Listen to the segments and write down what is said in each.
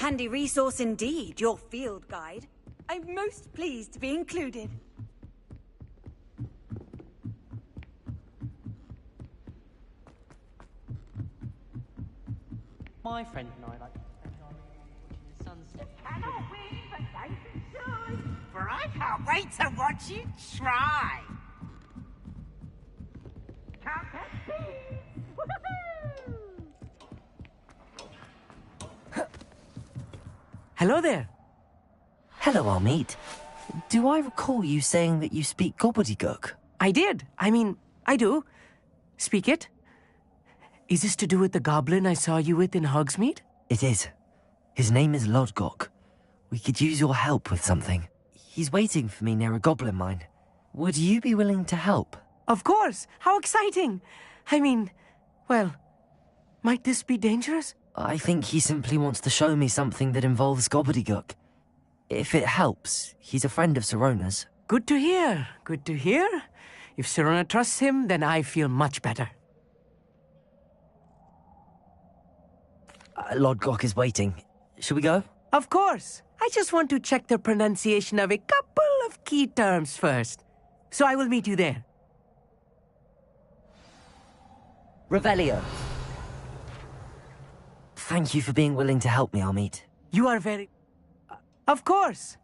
handy resource indeed, your field guide. I'm most pleased to be included. My friend and I like to spend our evenings watching the sunset. Cannot win, but thanks it should. For I can't wait to watch you try. Count that speed. Woohoo! Hello there. Hello, Almeet. Do I recall you saying that you speak gobbledygook? I did. I mean, I do. Speak it. Is this to do with the goblin I saw you with in Hogsmeade? It is. His name is Lodgok. We could use your help with something. He's waiting for me near a goblin mine. Would you be willing to help? Of course. How exciting. I mean, well, might this be dangerous? I think he simply wants to show me something that involves gobbledygook. If it helps, he's a friend of Sirona's. Good to hear. Good to hear. If Sirona trusts him, then I feel much better. Lodgok is waiting. Shall we go? Of course. I just want to check the pronunciation of a couple of key terms first. So I will meet you there. Revelio. Thank you for being willing to help me, Almeet. You are very... Of course.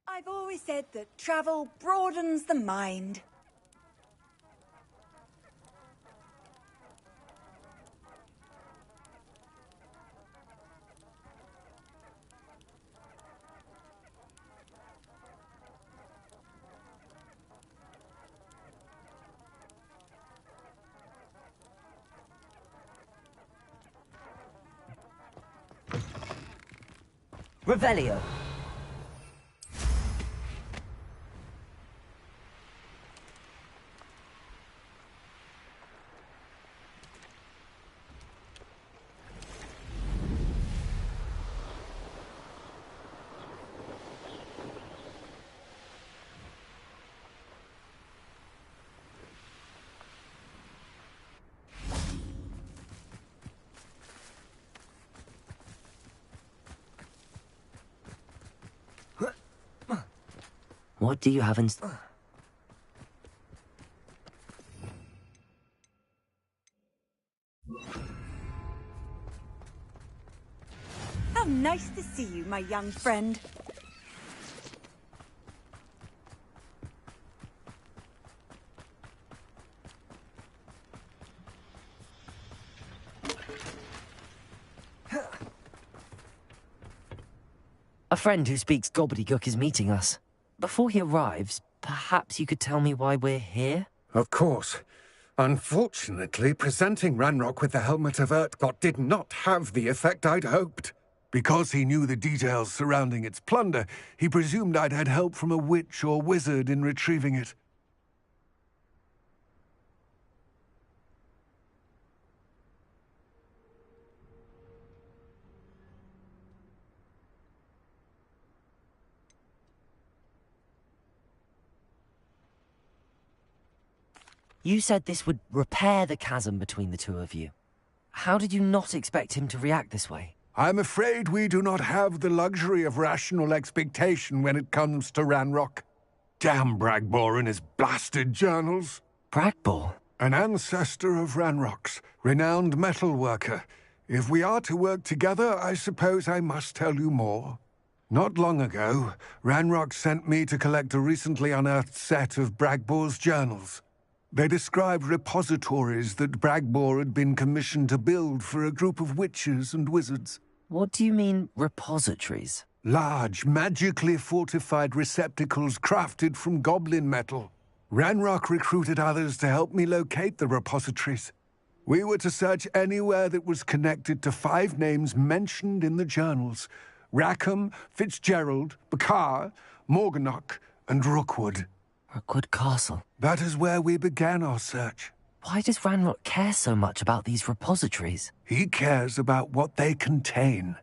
I've always said that travel broadens the mind. Revelio. What do you have in... How nice to see you, my young friend. A friend who speaks gobbledygook is meeting us. Before he arrives, perhaps you could tell me why we're here? Of course. Unfortunately, presenting Ranrock with the Helmet of Urtkot did not have the effect I'd hoped. Because he knew the details surrounding its plunder, he presumed I'd had help from a witch or wizard in retrieving it. You said this would repair the chasm between the two of you. How did you not expect him to react this way? I'm afraid we do not have the luxury of rational expectation when it comes to Ranrock. Damn Bragbor and his blasted journals. Bragbor? An ancestor of Ranrock's, renowned metal worker. If we are to work together, I suppose I must tell you more. Not long ago, Ranrock sent me to collect a recently unearthed set of Bragbor's journals. They described repositories that Bragbor had been commissioned to build for a group of witches and wizards. What do you mean, repositories? Large, magically fortified receptacles crafted from goblin metal. Ranrock recruited others to help me locate the repositories. We were to search anywhere that was connected to 5 names mentioned in the journals: Rackham, Fitzgerald, Bakar, Morganach, and Rookwood. Rookwood Castle. That is where we began our search. Why does Ranrock care so much about these repositories? He cares about what they contain.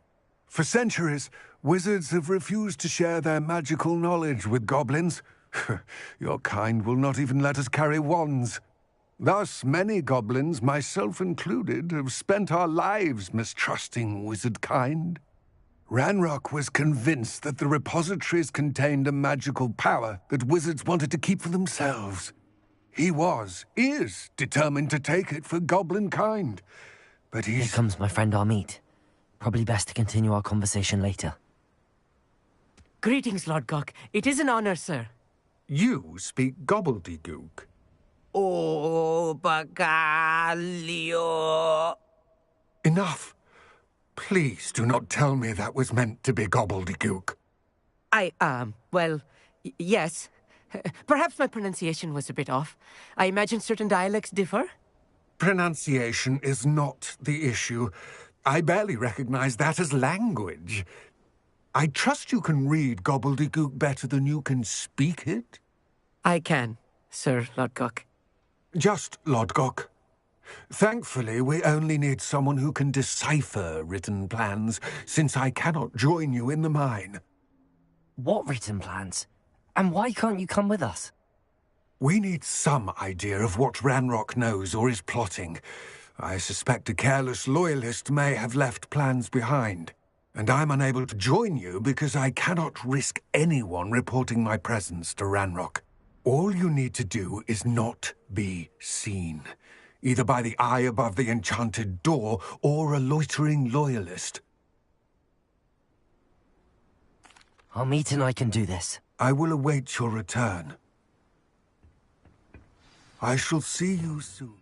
For centuries, wizards have refused to share their magical knowledge with goblins. Your kind will not even let us carry wands. Thus, many goblins, myself included, have spent our lives mistrusting wizard kind. Ranrock was convinced that the repositories contained a magical power that wizards wanted to keep for themselves. He is determined to take it for goblin kind. But Here comes my friend Amit. Probably best to continue our conversation later. Greetings, Lord Gok. It is an honor, sir. You speak gobbledygook. Oh, Bagalio. Enough. Please do not tell me that was meant to be gobbledygook. Well, yes. Perhaps my pronunciation was a bit off. I imagine certain dialects differ? Pronunciation is not the issue. I barely recognize that as language. I trust you can read gobbledygook better than you can speak it? I can, Sir Lodgok. Just Lodgok. Thankfully, we only need someone who can decipher written plans, since I cannot join you in the mine. What written plans? And why can't you come with us? We need some idea of what Ranrock knows or is plotting. I suspect a careless loyalist may have left plans behind. And I'm unable to join you because I cannot risk anyone reporting my presence to Ranrock. All you need to do is not be seen, either by the eye above the enchanted door or a loitering loyalist. Armit and I can do this. I will await your return. I shall see you soon.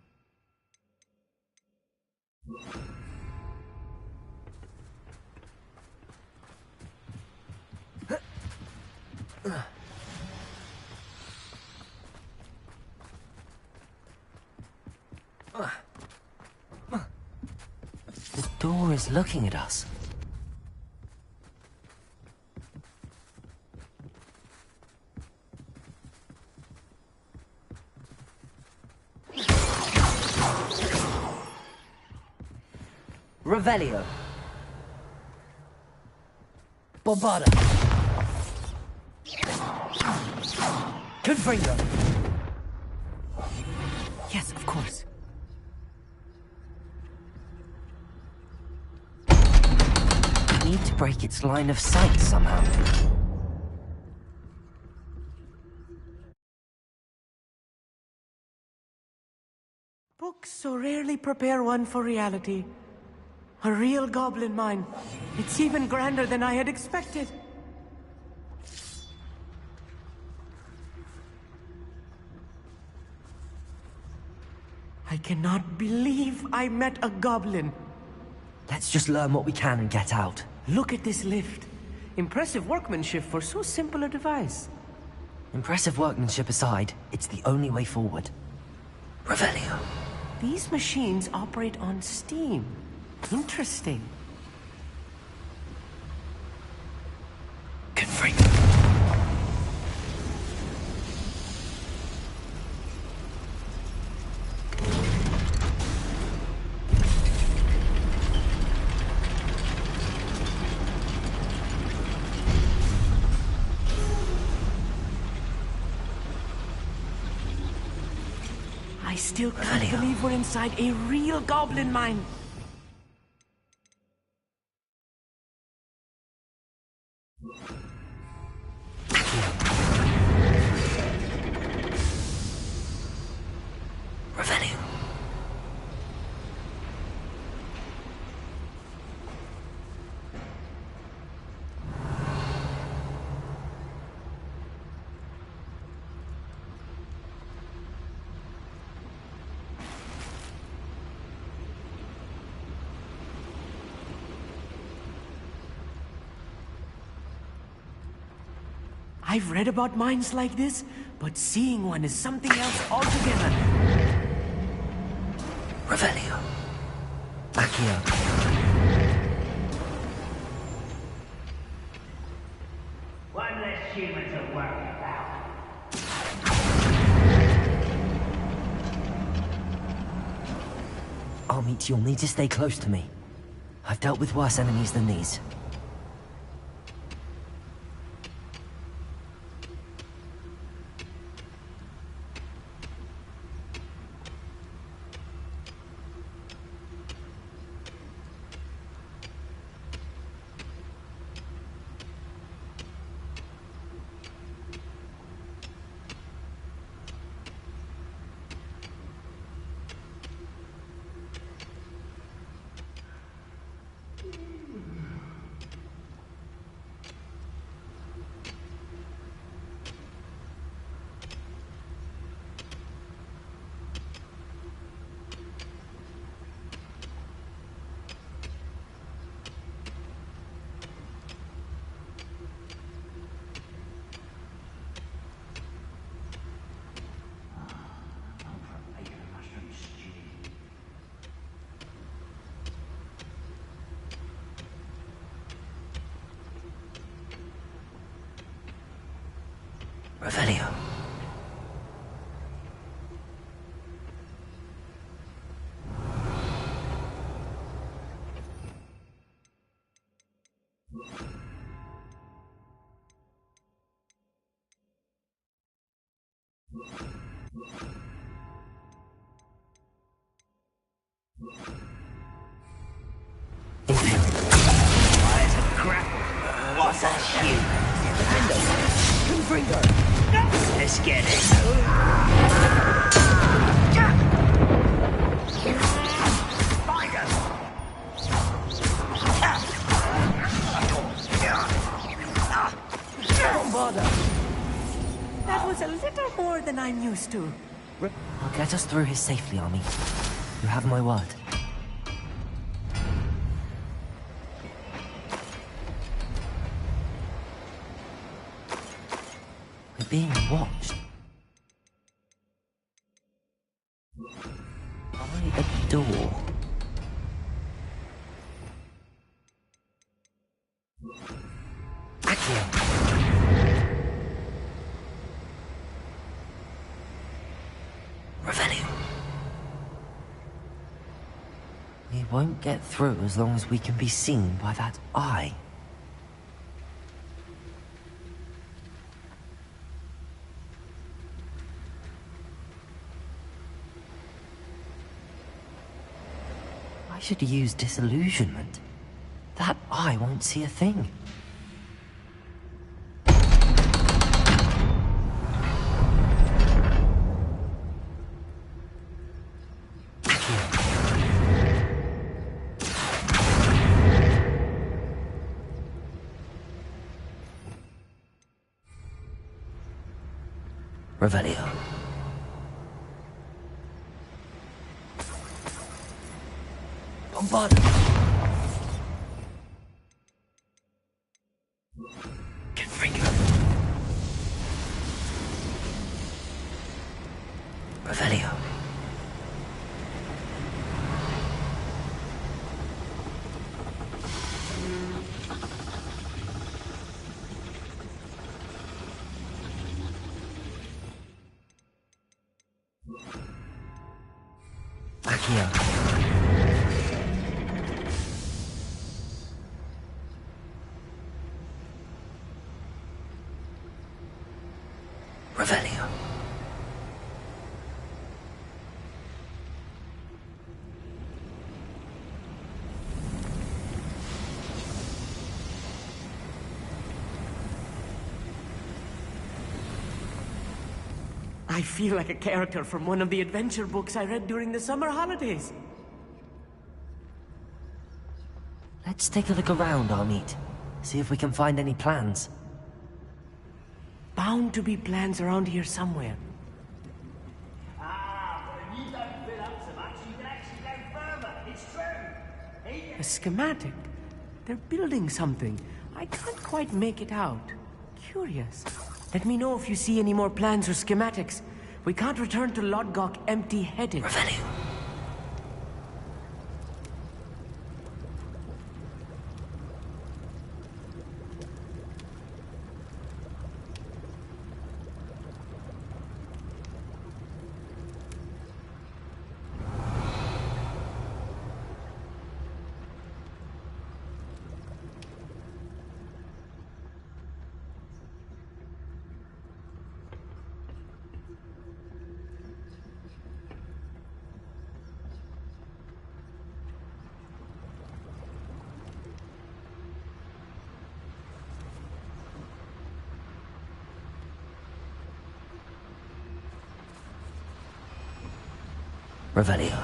The door is looking at us. Revelio. Bombarda. Confringo. Yes, of course. We need to break its line of sight somehow. Books so rarely prepare one for reality. A real goblin mine. It's even grander than I had expected. I cannot believe I met a goblin. Let's just learn what we can and get out. Look at this lift. Impressive workmanship for so simple a device. Impressive workmanship aside, it's the only way forward. Revelio. These machines operate on steam. Interesting. Confringo. I still can't believe we're inside a real goblin mine. Revelio. I've read about mines like this, but seeing one is something else altogether. Revelio. Accio. One less human to worry about. Armit, you'll need to stay close to me. I've dealt with worse enemies than these. Revelio. What's a shoe? Confringo. Let's get it. knows a little more than I'm used to. I'll get us through here safely, Army. You have my word. We're being watched. By a door. Accio. Revelio. We won't get through as long as we can be seen by that eye. I should use disillusionment. That eye won't see a thing. Revelio. Bombard. Confringo. Revelio. Accio. Revelio. I feel like a character from one of the adventure books I read during the summer holidays. Let's take a look around, Armeet. See if we can find any plans. Bound to be plans around here somewhere. Ah, but if you don't fill up so much, you can actually go further. It's true. A schematic. They're building something. I can't quite make it out. Curious. Let me know if you see any more plans or schematics. We can't return to Lodgok empty-headed. Revelio. Revelio.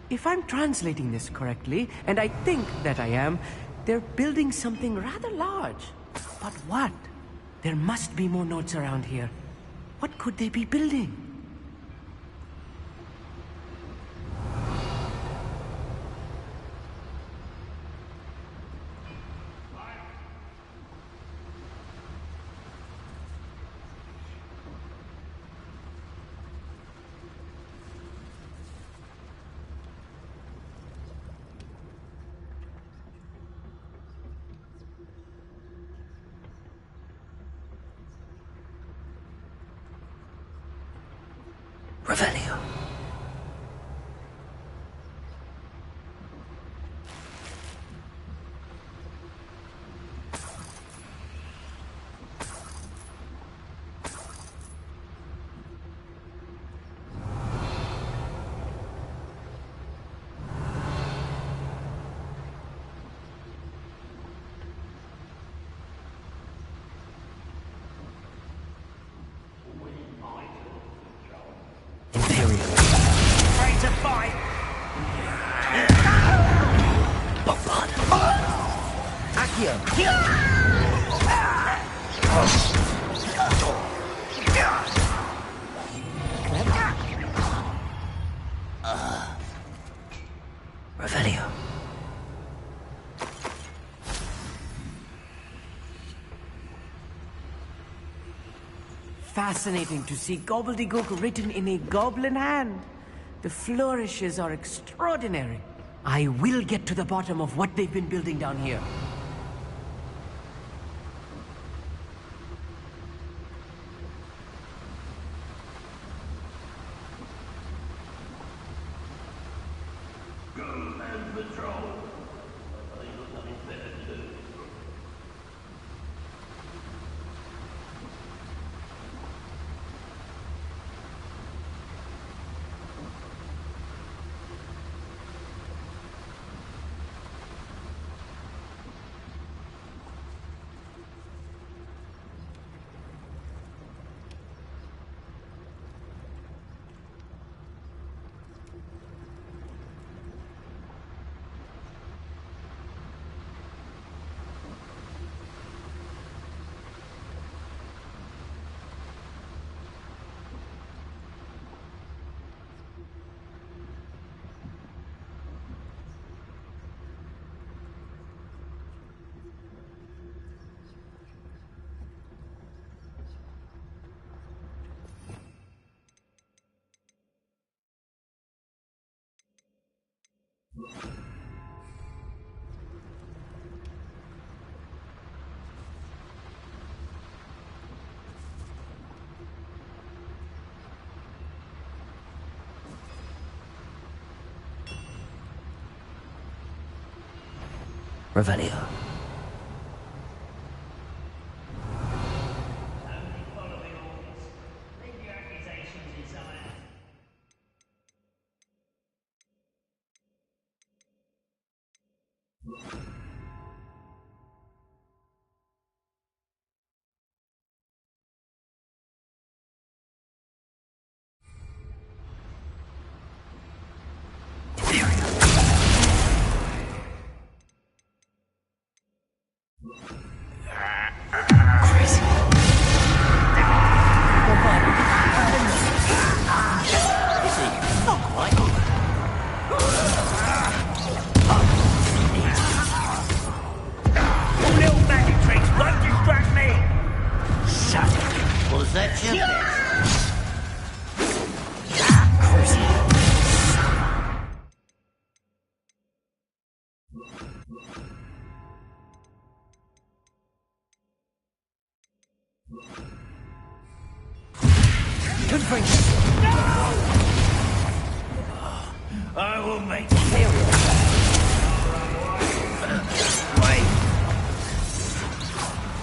If I'm translating this correctly, and I think that I am, they're building something rather large. But what? There must be more notes around here. What could they be building? Revelio. Imperial. Revelio. Fascinating to see gobbledygook written in a goblin hand. The flourishes are extraordinary. I will get to the bottom of what they've been building down here. Revelio. I will make material. Wait.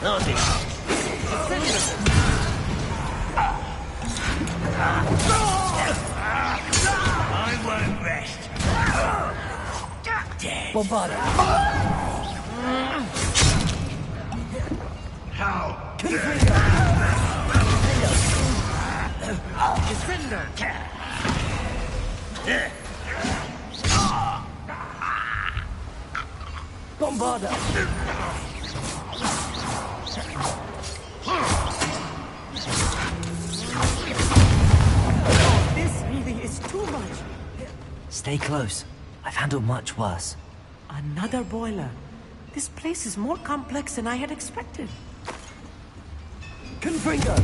Nothing. I won't rest. Dead. Bombarda. How? Defender! Bombarda. This really is too much. Stay close. I've handled much worse. Another boiler. This place is more complex than I had expected. Confringo.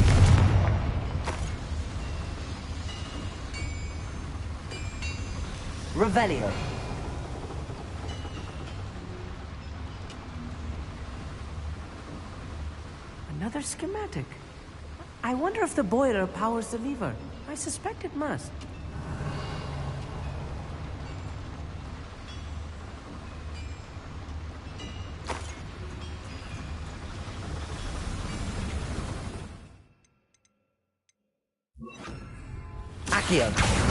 Revelio. Another schematic. I wonder if the boiler powers the lever. I suspect it must. Accio.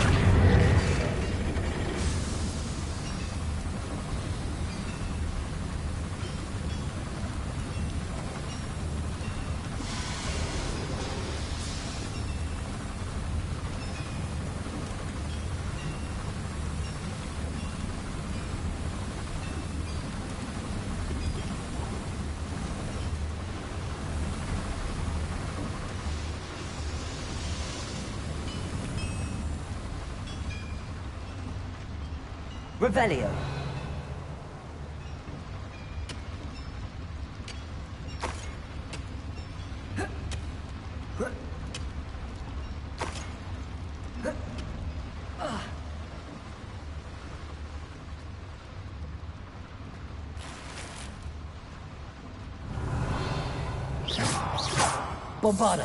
Revelio. Bombarda.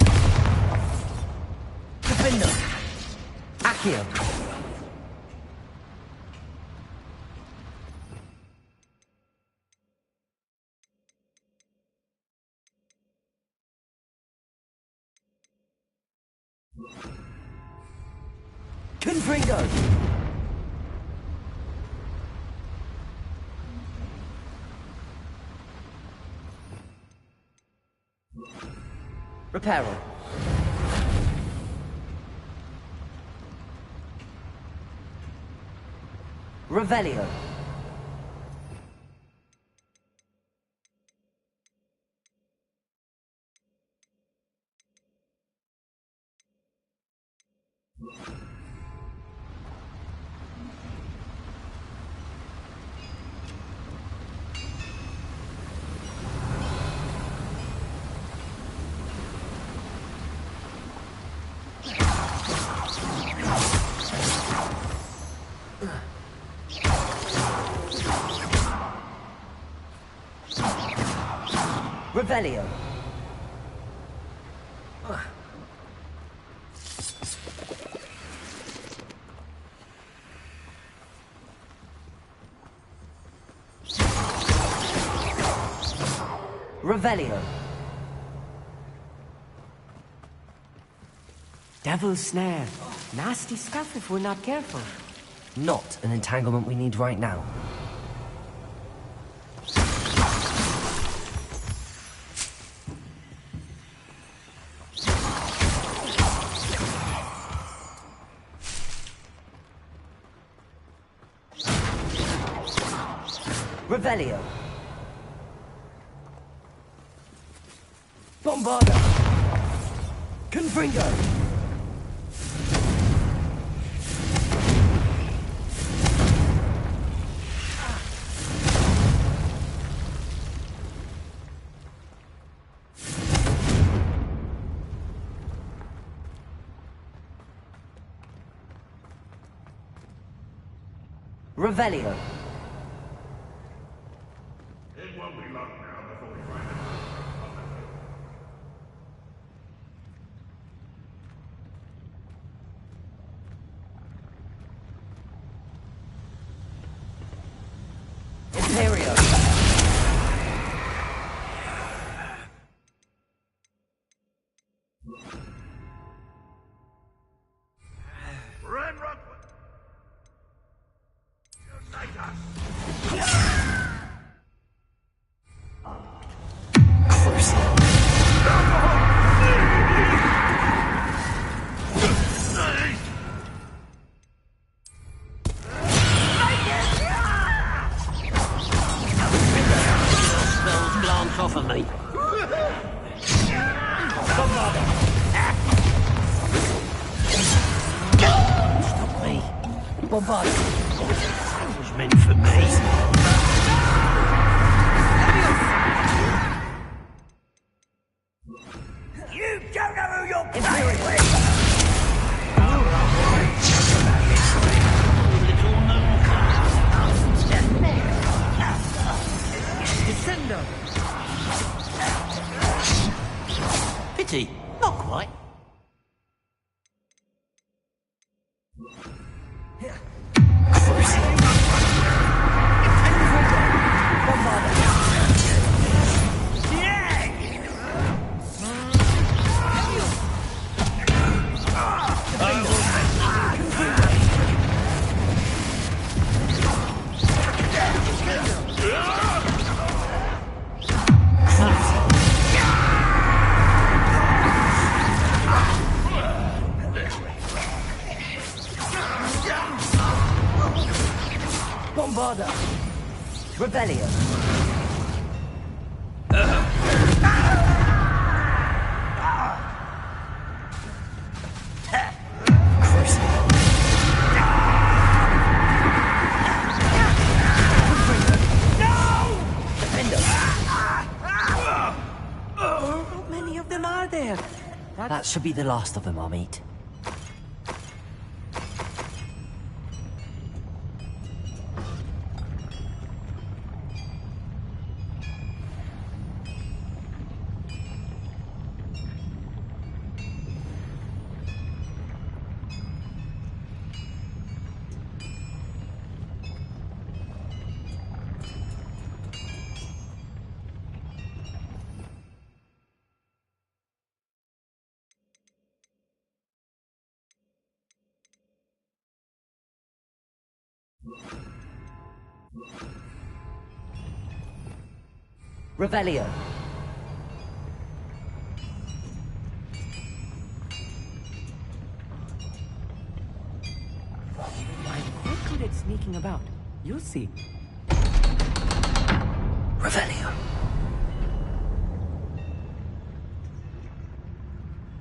Defender. Accio. Confringo. Reparo. Revelio. Revelio. Revelio. Devil's snare. Nasty stuff if we're not careful. Not an entanglement we need right now. Revelio. Bombarda. Confringo. Revelio. It won't be long now before we find out. Imperio. Red Rockwood! Unite us! Off of me. Stop me. Bombarda. That was meant for me. You don't know who you're playing with! Little known Descendo. pity. Not quite. Bombarda. Revelio. That should be the last of them, Amit. Revelio. I'm quite good at sneaking about. You'll see. Revelio.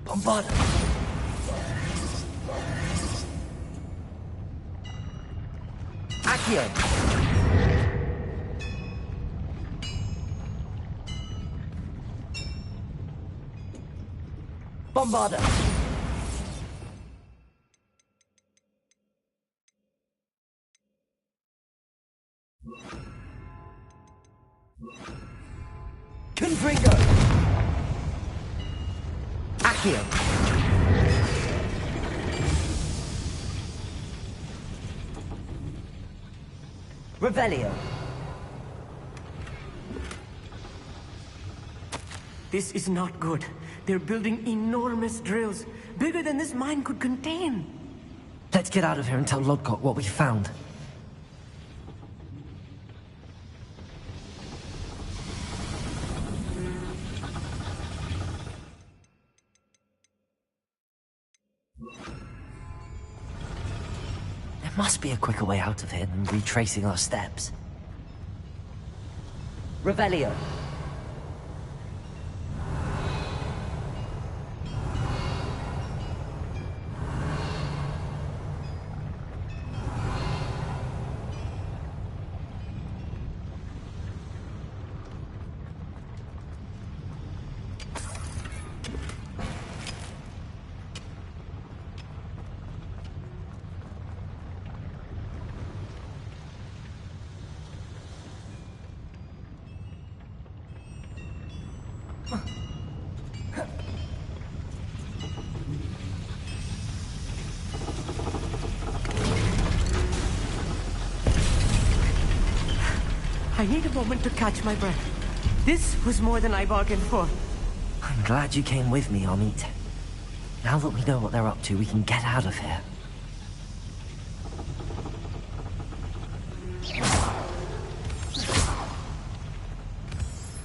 Bombarda. Accio. Bombarda. Confringo. Accio. Revelio. This is not good. They're building enormous drills, bigger than this mine could contain. Let's get out of here and tell Lodgok what we found. There must be a quicker way out of here than retracing our steps. Revelio. I need a moment to catch my breath. This was more than I bargained for. I'm glad you came with me, Amit. Now that we know what they're up to, we can get out of here.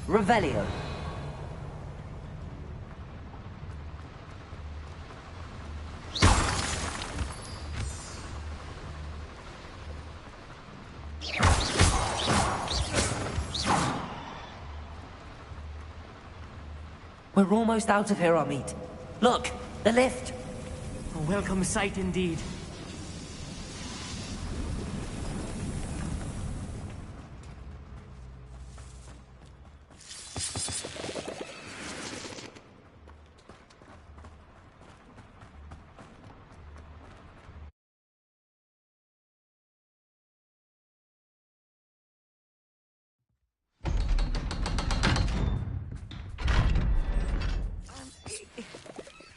Revelio. We're almost out of here, Amit. Look, the lift. A welcome sight indeed.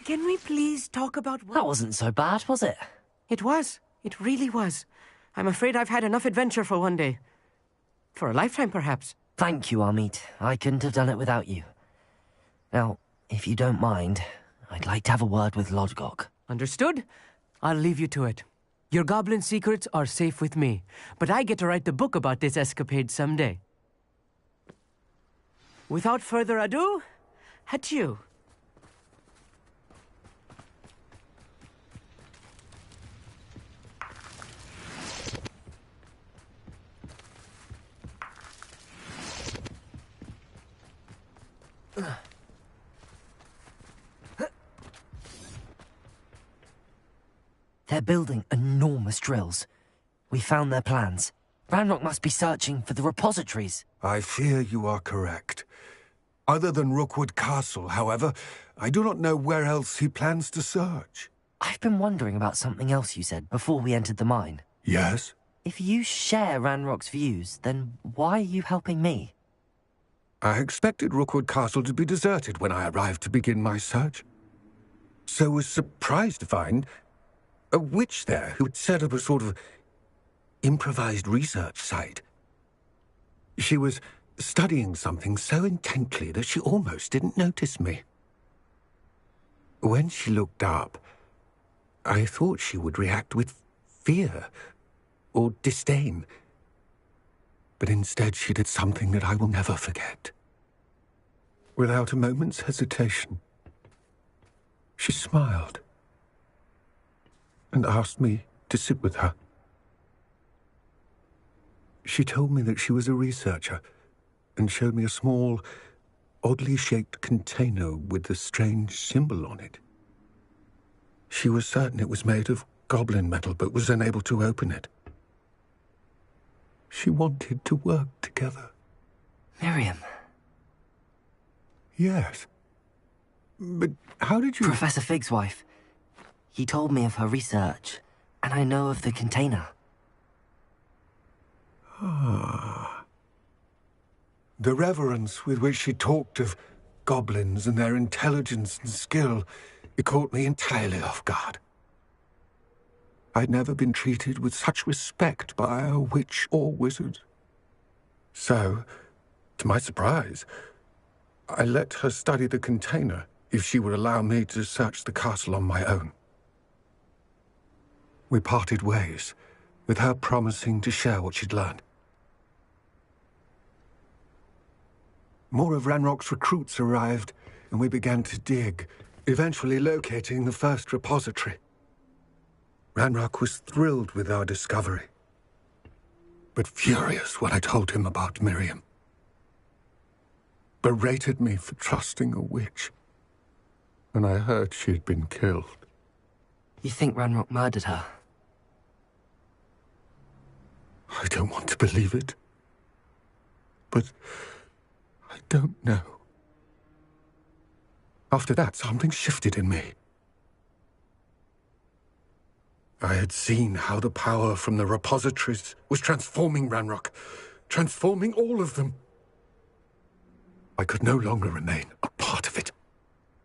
Can we please talk about what... That wasn't so bad, was it? It was. It really was. I'm afraid I've had enough adventure for one day. For a lifetime, perhaps. Thank you, Amit. I couldn't have done it without you. Now, if you don't mind, I'd like to have a word with Lodgok. Understood? I'll leave you to it. Your goblin secrets are safe with me, but I get to write the book about this escapade someday. Without further ado, adieu. They're building enormous drills. We found their plans. Ranrock must be searching for the repositories. I fear you are correct. Other than Rookwood Castle, however, I do not know where else he plans to search. I've been wondering about something else you said before we entered the mine. Yes? If you share Ranrock's views, then why are you helping me? I expected Rookwood Castle to be deserted when I arrived to begin my search. So was surprised to find a witch there who had set up a sort of improvised research site. She was studying something so intently that she almost didn't notice me. When she looked up, I thought she would react with fear or disdain. But instead she did something that I will never forget. Without a moment's hesitation, she smiled and asked me to sit with her. She told me that she was a researcher and showed me a small, oddly shaped container with a strange symbol on it. She was certain it was made of goblin metal, but was unable to open it. She wanted to work together. Miriam. Yes. But how did you... Professor Fig's wife. He told me of her research, and I know of the container. Ah. The reverence with which she talked of goblins and their intelligence and skill, it caught me entirely off guard. I'd never been treated with such respect by a witch or wizard. So, to my surprise, I let her study the container if she would allow me to search the castle on my own. We parted ways, with her promising to share what she'd learned. More of Ranrock's recruits arrived, and we began to dig, eventually locating the first repository. Ranrock was thrilled with our discovery, but furious when I told him about Miriam. Berated me for trusting a witch, and I heard she had been killed. You think Ranrock murdered her? I don't want to believe it, but I don't know. After that, something shifted in me. I had seen how the power from the repositories was transforming Ranrock, transforming all of them. I could no longer remain a part of it.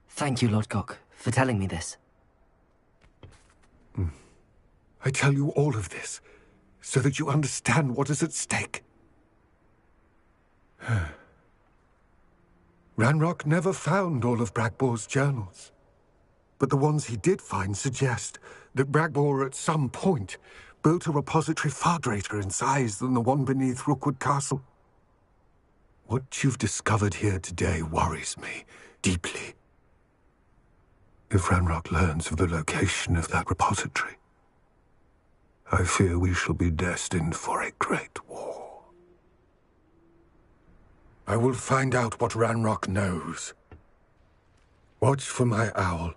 Thank you, Lodgok, for telling me this. I tell you all of this so that you understand what is at stake. Ranrock never found all of Bragbor's journals, but the ones he did find suggest that Bragbor at some point built a repository far greater in size than the one beneath Rookwood Castle. What you've discovered here today worries me deeply. If Ranrock learns of the location of that repository, I fear we shall be destined for a great war. I will find out what Ranrock knows. Watch for my owl.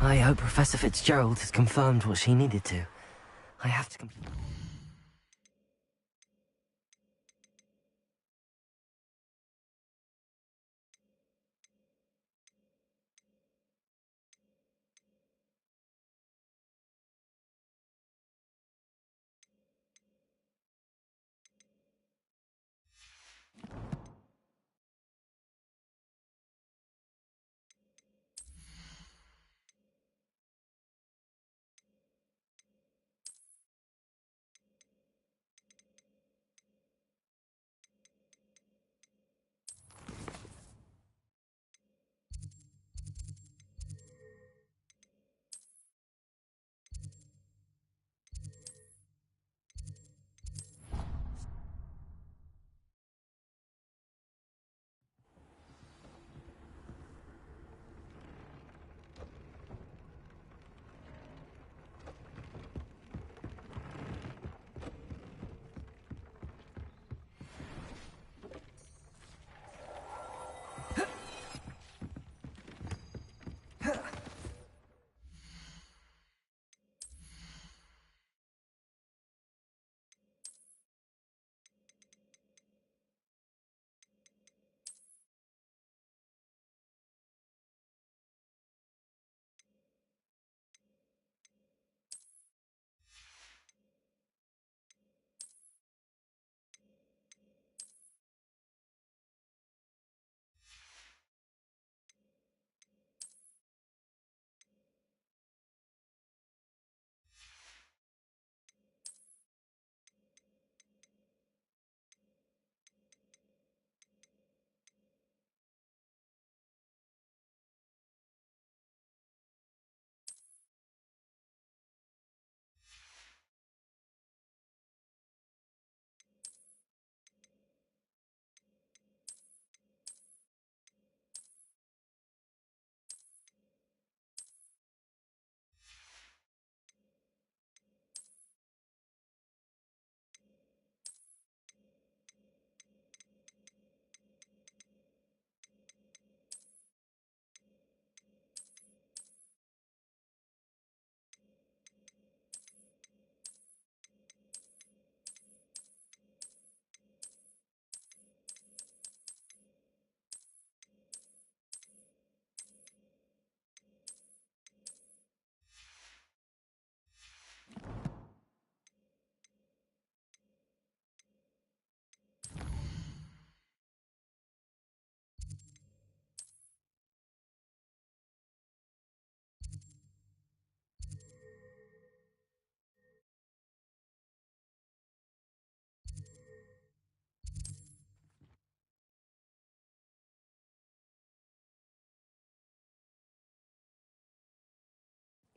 I hope Professor Fitzgerald has confirmed what she needed to. I have to complete...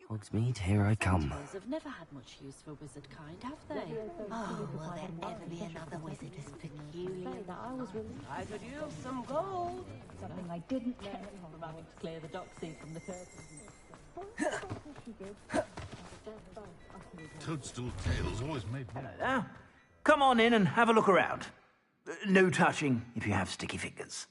Hogsmeade, here I come. Centaurs have never had much use for wizard kind, have they? Oh, will there ever be another wizard as peculiar? I could use some gold. Something I didn't learn at home. Having to clear the dock seat from the curtains. Toadstool tails always made me. Now, come on in and have a look around. No touching if you have sticky fingers.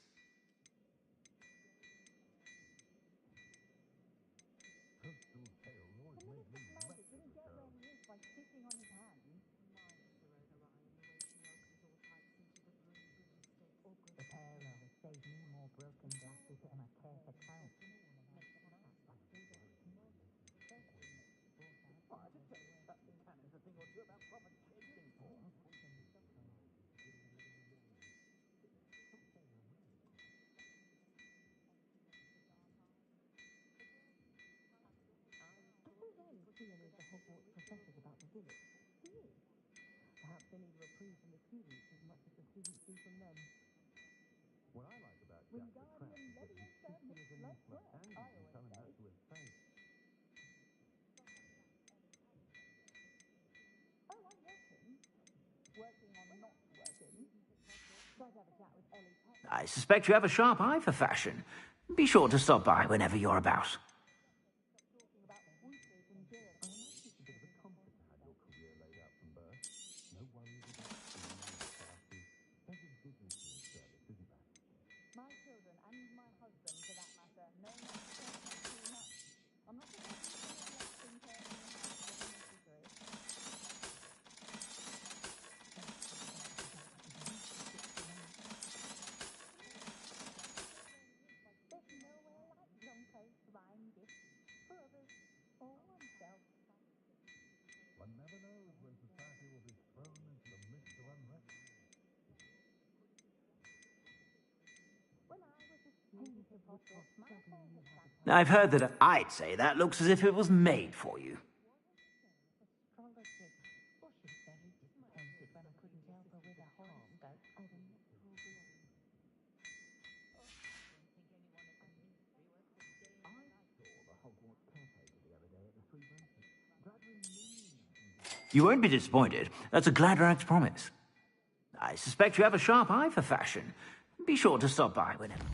I suspect you have a sharp eye for fashion. Be sure to stop by whenever you're about. I've heard that I'd say that looks as if it was made for you. You won't be disappointed. That's a Gladrag's promise. I suspect you have a sharp eye for fashion. Be sure to stop by whenever.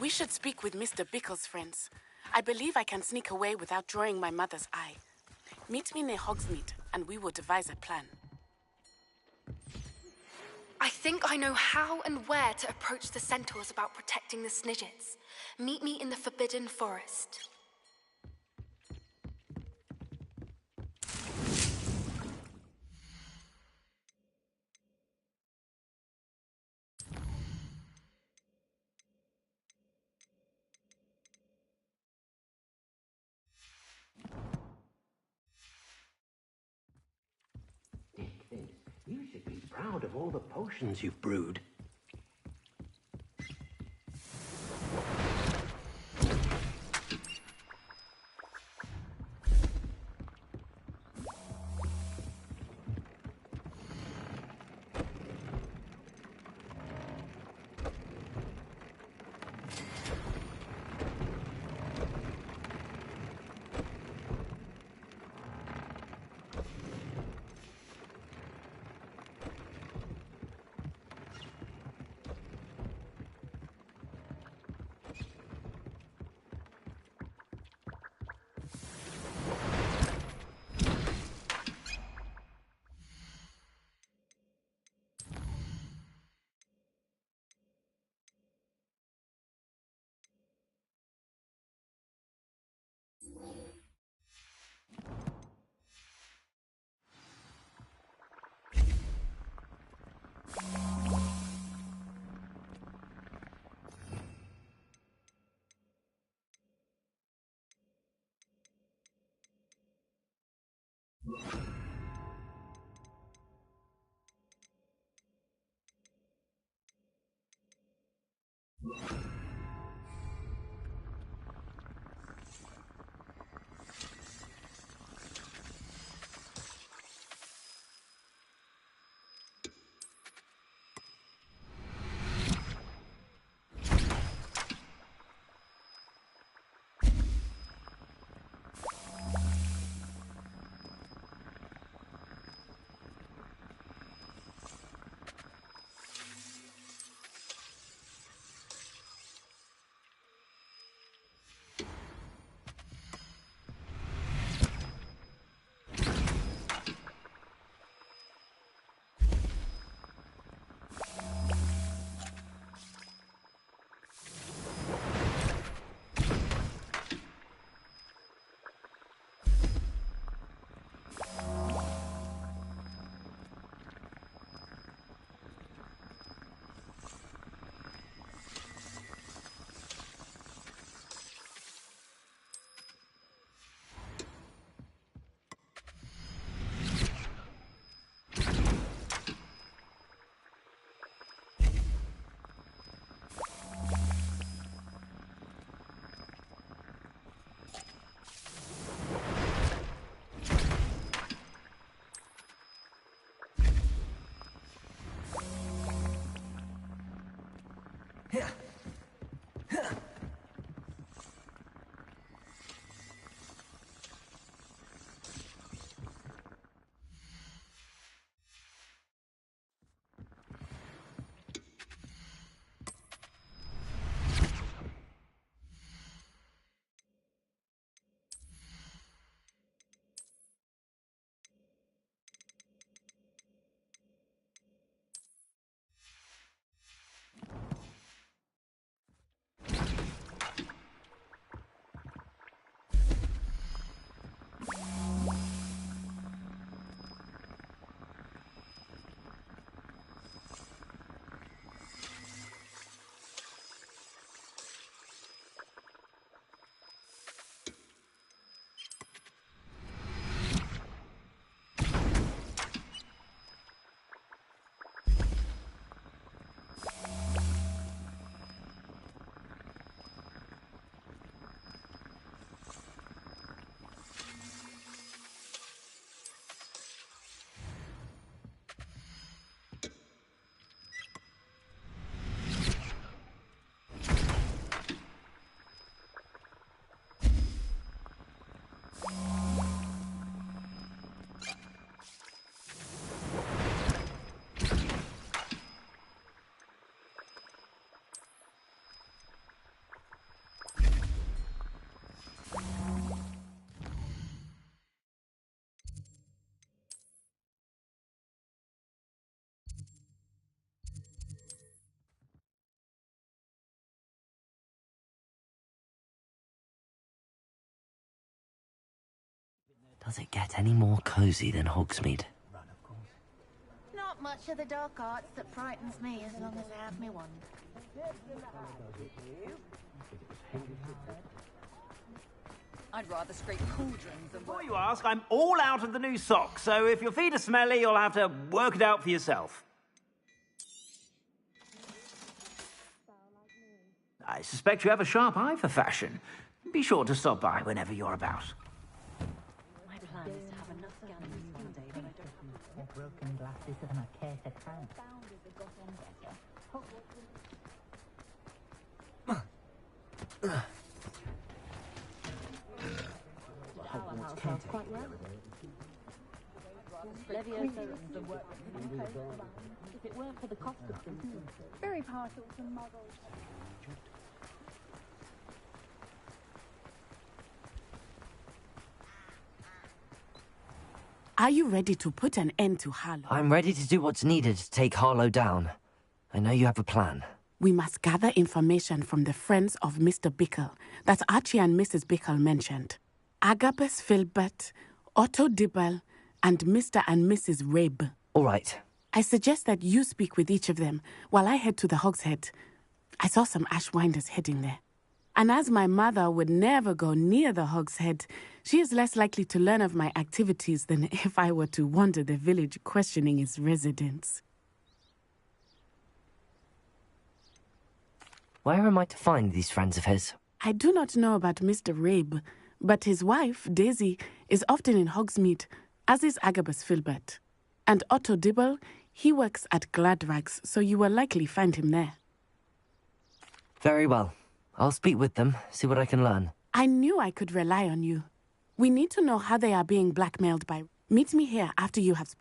We should speak with Mr. Bickle's friends. I believe I can sneak away without drawing my mother's eye. Meet me near Hogsmeade, and we will devise a plan. I think I know how and where to approach the centaurs about protecting the Snidgets. Meet me in the Forbidden Forest. You should be proud of all the potions you've brewed. Does it get any more cozy than Hogsmeade? Not much of the dark arts that frightens me as long as I have me wand. I'd rather scrape cauldrons than... Before you ask, I'm all out of the new socks, so if your feet are smelly, you'll have to work it out for yourself. I suspect you have a sharp eye for fashion. Be sure to stop by whenever you're about. My plan is to have enough scanners one day that I don't have broken glasses and I care to count. Hogwarts can't quite well. If it weren't for the cost of things. Very partial to muggles. Are you ready to put an end to Harlow? I'm ready to do what's needed to take Harlow down. I know you have a plan. We must gather information from the friends of Mr. Bickle that Archie and Mrs. Bickle mentioned. Agabus Filbert, Otto Dibble, and Mr. and Mrs. Rabe. All right. I suggest that you speak with each of them while I head to the Hogshead. I saw some Ashwinders heading there. And as my mother would never go near the Hogshead, she is less likely to learn of my activities than if I were to wander the village questioning its residents. Where am I to find these friends of his? I do not know about Mr. Rabe, but his wife, Daisy, is often in Hogsmeade, as is Agabus Filbert. And Otto Dibble, he works at Gladrags, so you will likely find him there. Very well. I'll speak with them, see what I can learn. I knew I could rely on you. We need to know how they are being blackmailed by... Meet me here after you have...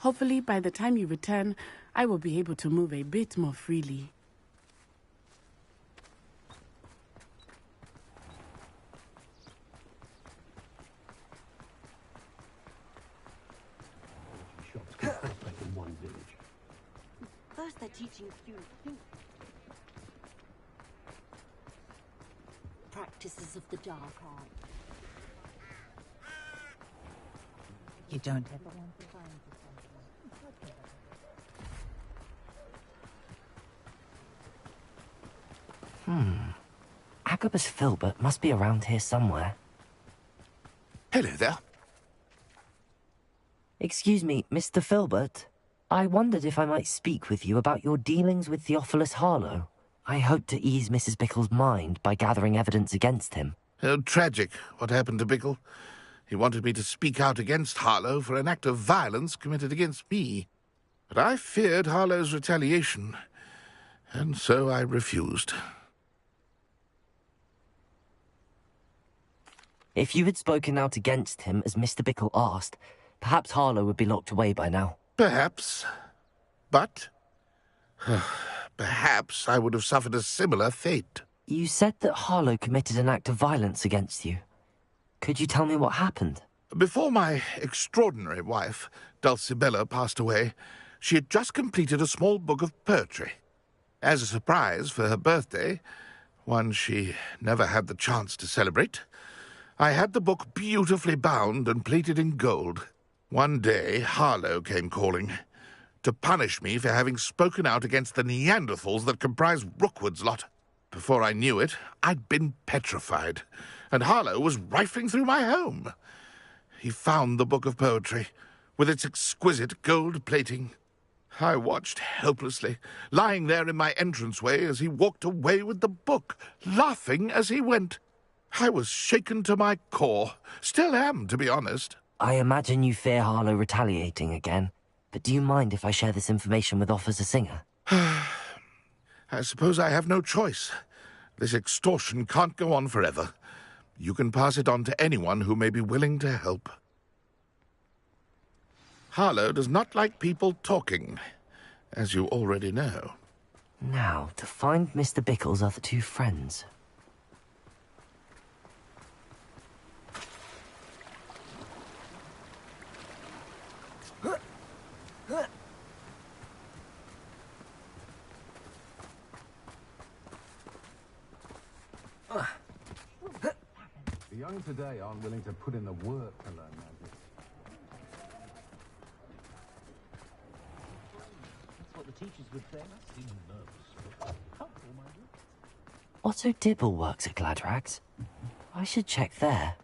Hopefully, by the time you return, I will be able to move a bit more freely. First they're teaching students think. Practices of the dark art. You don't ever want to find Agabus Filbert must be around here somewhere. Hello there. Excuse me, Mr. Filbert. I wondered if I might speak with you about your dealings with Theophilus Harlow. I hope to ease Mrs. Bickle's mind by gathering evidence against him. Tragic, what happened to Bickle. He wanted me to speak out against Harlow for an act of violence committed against me. But I feared Harlow's retaliation, and so I refused. If you had spoken out against him as Mr. Bickle asked, perhaps Harlow would be locked away by now. Perhaps. But... perhaps I would have suffered a similar fate. You said that Harlow committed an act of violence against you. Could you tell me what happened? Before my extraordinary wife, Dulcibella, passed away, she had just completed a small book of poetry. As a surprise for her birthday, one she never had the chance to celebrate, I had the book beautifully bound and plated in gold. One day, Harlow came calling to punish me for having spoken out against the Neanderthals that comprise Rookwood's lot. Before I knew it, I'd been petrified, and Harlow was rifling through my home. He found the book of poetry, with its exquisite gold plating. I watched helplessly, lying there in my entranceway as he walked away with the book, laughing as he went. I was shaken to my core. Still am, to be honest. I imagine you fear Harlow retaliating again, but do you mind if I share this information with Officer Singer? I suppose I have no choice. This extortion can't go on forever. You can pass it on to anyone who may be willing to help. Harlow does not like people talking, as you already know. Now, to find Mr. Bickle's other two friends. The young today aren't willing to put in the work to learn magic. That's what the teachers would say. I seem nervous, but helpful, mind you. Otto Dibble works at Gladrags. I should check there.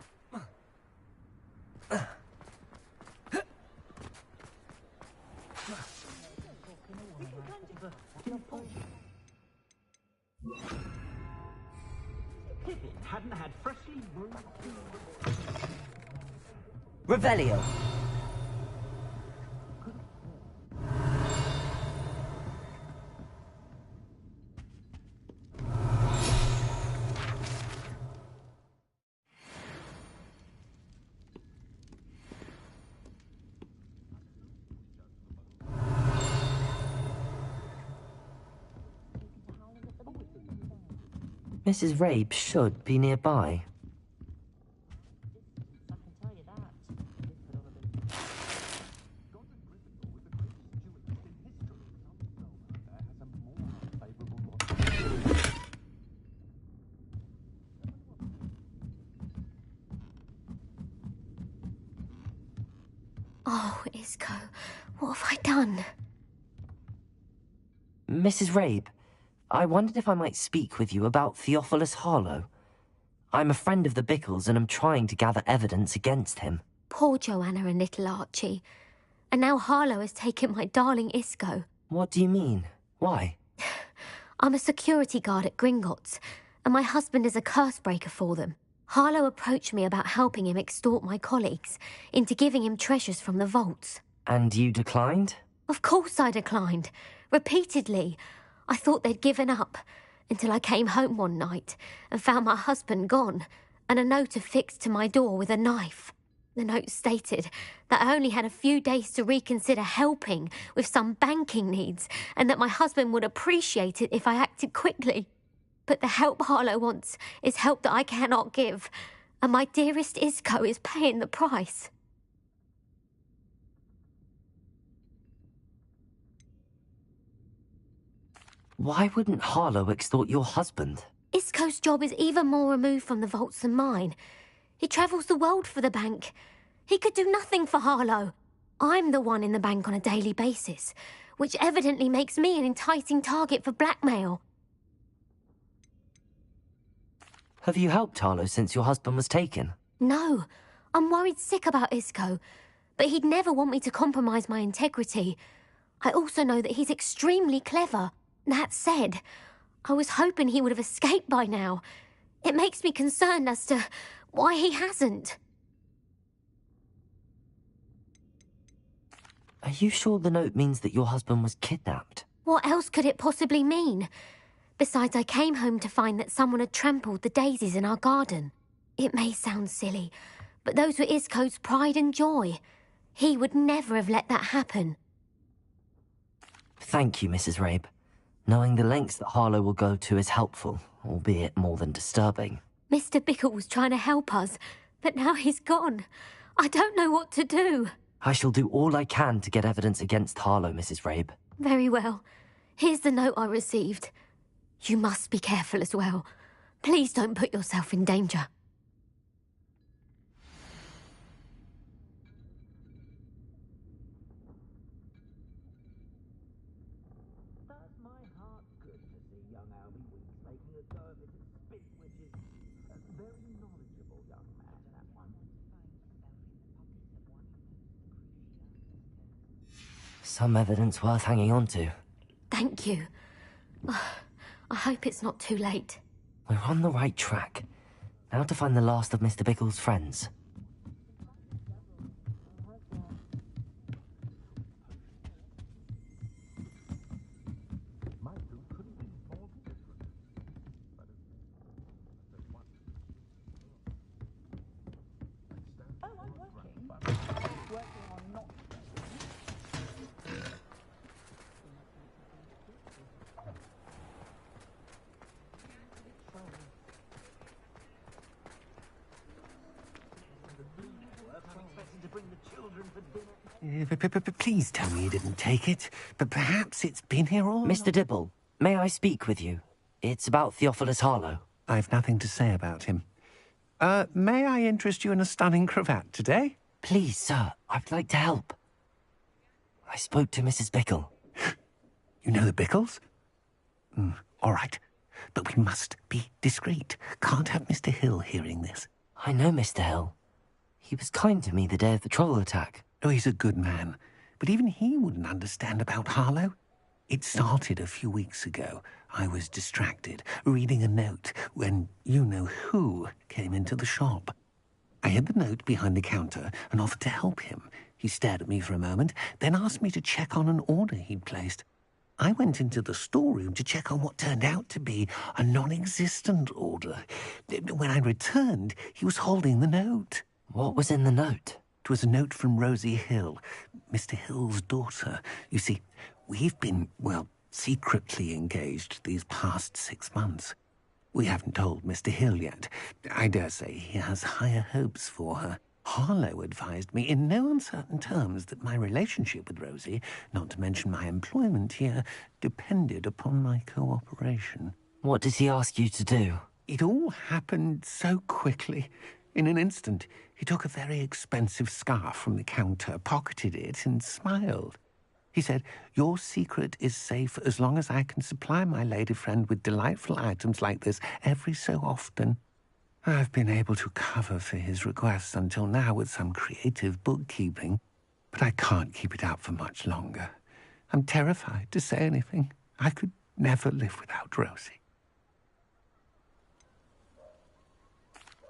Pippin hadn't had freshly brewed... Revelio. Mrs. Rabe should be nearby. Oh, Isco, what have I done? Mrs. Rabe, I wondered if I might speak with you about Theophilus Harlow. I'm a friend of the Bickles and am trying to gather evidence against him. Poor Joanna and little Archie. And now Harlow has taken my darling Isco. What do you mean? Why? I'm a security guard at Gringotts, and my husband is a curse breaker for them. Harlow approached me about helping him extort my colleagues into giving him treasures from the vaults. And you declined? Of course I declined. Repeatedly. I thought they'd given up, until I came home one night and found my husband gone, and a note affixed to my door with a knife. The note stated that I only had a few days to reconsider helping with some banking needs, and that my husband would appreciate it if I acted quickly. But the help Harlow wants is help that I cannot give, and my dearest Isco is paying the price. Why wouldn't Harlow extort your husband? Isco's job is even more removed from the vaults than mine. He travels the world for the bank. He could do nothing for Harlow. I'm the one in the bank on a daily basis, which evidently makes me an enticing target for blackmail. Have you helped Harlow since your husband was taken? No. I'm worried sick about Isco, but he'd never want me to compromise my integrity. I also know that he's extremely clever. That said, I was hoping he would have escaped by now. It makes me concerned as to why he hasn't. Are you sure the note means that your husband was kidnapped? What else could it possibly mean? Besides, I came home to find that someone had trampled the daisies in our garden. It may sound silly, but those were Isco's pride and joy. He would never have let that happen. Thank you, Mrs. Rabe. Knowing the lengths that Harlow will go to is helpful, albeit more than disturbing. Mr. Bickle was trying to help us, but now he's gone. I don't know what to do. I shall do all I can to get evidence against Harlow, Mrs. Rabe. Very well. Here's the note I received. You must be careful as well. Please don't put yourself in danger. Some evidence worth hanging on to. Thank you. I hope it's not too late. We're on the right track. Now to find the last of Mr. Bickle's friends. Please tell me you didn't take it. But perhaps it's been here all... Mr. Dibble, may I speak with you? It's about Theophilus Harlow. I've nothing to say about him. May I interest you in a stunning cravat today? Please, sir, I'd like to help. I spoke to Mrs. Bickle. You know the Bickles? All right. But we must be discreet. Can't have Mr. Hill hearing this. I know Mr. Hill. He was kind to me the day of the troll attack. Oh, he's a good man. But even he wouldn't understand about Harlow. It started a few weeks ago. I was distracted, reading a note, when you-know-who came into the shop. I hid the note behind the counter and offered to help him. He stared at me for a moment, then asked me to check on an order he'd placed. I went into the storeroom to check on what turned out to be a non-existent order. When I returned, he was holding the note. What was in the note? It was a note from Rosie Hill, Mr. Hill's daughter. You see, we've been, well, secretly engaged these past 6 months. We haven't told Mr. Hill yet. I dare say he has higher hopes for her. Harlow advised me in no uncertain terms that my relationship with Rosie, not to mention my employment here, depended upon my cooperation. What did he ask you to do? It all happened so quickly. In an instant, he took a very expensive scarf from the counter, pocketed it, and smiled. He said, "Your secret is safe as long as I can supply my lady friend with delightful items like this every so often." I've been able to cover for his requests until now with some creative bookkeeping, but I can't keep it up for much longer. I'm terrified to say anything. I could never live without Rosie.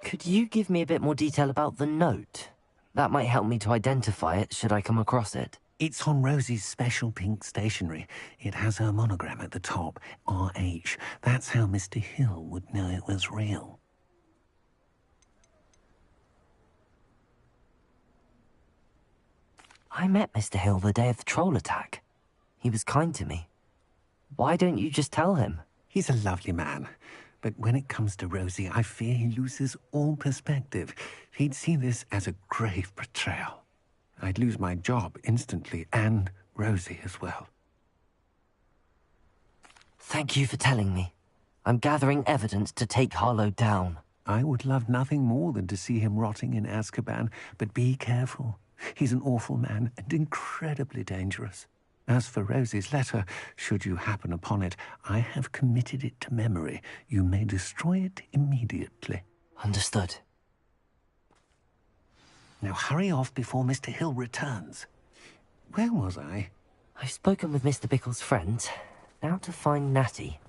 Could you give me a bit more detail about the note? That might help me to identify it should I come across it. It's on Rosie's special pink stationery. It has her monogram at the top, RH. That's how Mr. Hill would know it was real. I met Mr. Hill the day of the troll attack. He was kind to me. Why don't you just tell him? He's a lovely man. But when it comes to Rosie, I fear he loses all perspective. He'd see this as a grave betrayal. I'd lose my job instantly, and Rosie as well. Thank you for telling me. I'm gathering evidence to take Harlow down. I would love nothing more than to see him rotting in Azkaban, but be careful. He's an awful man and incredibly dangerous. As for Rosie's letter, should you happen upon it, I have committed it to memory. You may destroy it immediately. Understood. Now hurry off before Mr. Hill returns. Where was I? I've spoken with Mr. Bickle's friends. Now to find Natty.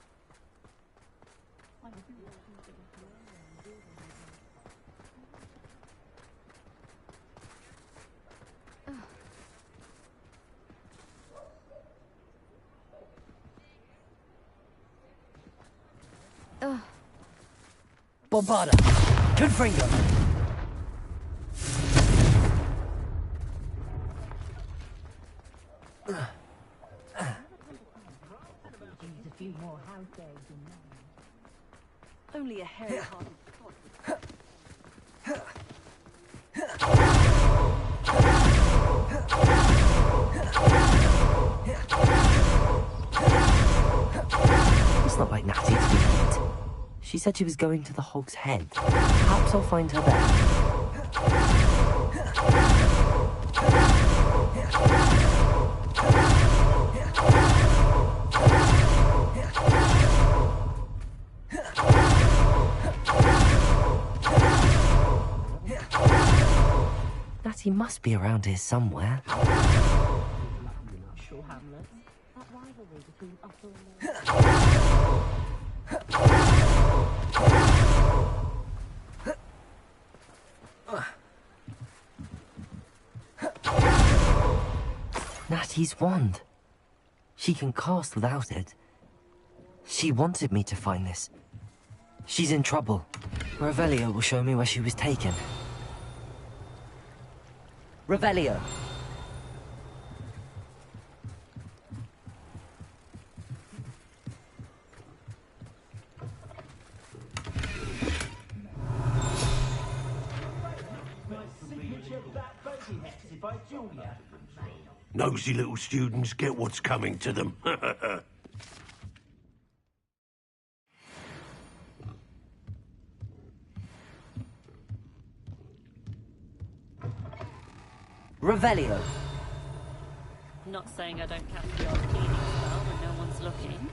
Bombarda! Confringo! Only a hair hard. It's not like Natty to be late. She said she was going to the Hog's Head. Perhaps I'll find her there. Natty must be around here somewhere. Natty's wand. She can cast without it. She wanted me to find this. She's in trouble. Revelio will show me where she was taken. Revelio. Nosy little students get what's coming to them. Revelio. Not saying I don't cast the odd cleaning spell when no one's looking.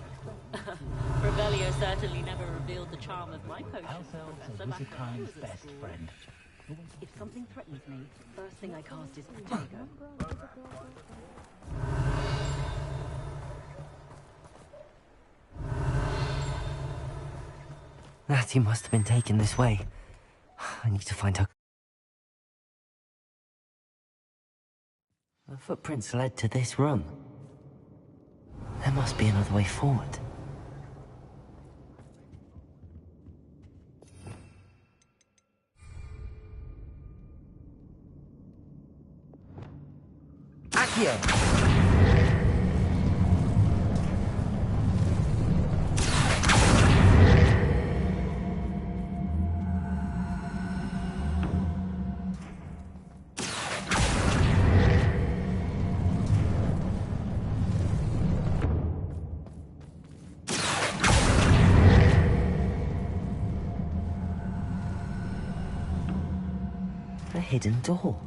Revelio certainly never revealed the charm of my potion. Professor, back when I was at school. friend. If something threatens me, first thing I cast is Protego. Natty must have been taken this way. I need to find her. The footprints led to this room. There must be another way forward. Accio! A hidden door.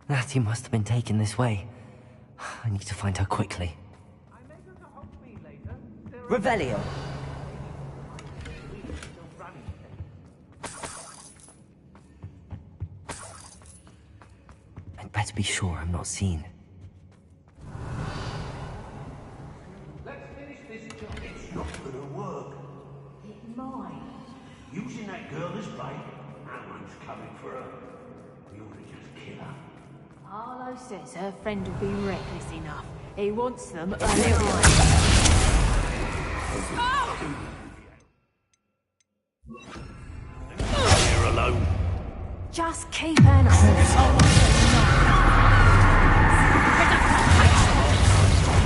Natty must have been taken this way. I need to find her quickly. Revelio. I'd better be sure I'm not seen. Let's finish this job. It's not gonna work. It might. Using that girl as bait, no one's coming for her. We ought to just kill her. Arlo says her friend will be reckless enough. He wants them alive. Leave her alone. Just keep an eye.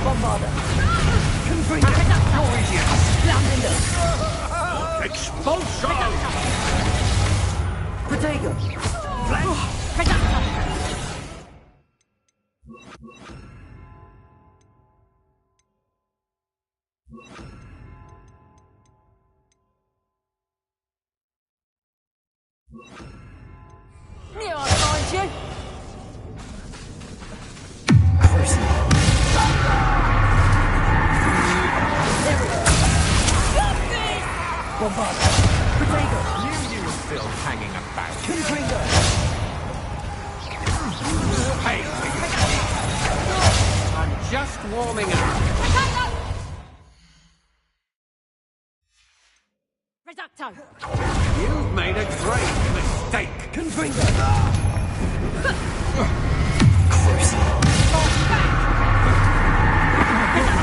Bombarda. Confringo. You're idiot. Expulsion! Protego. Knew I'd find you. Bombarda. Protego. You were still hanging about. Confringo. Hey! I'm just warming up. Reducto. You've made a great mistake. Confringo.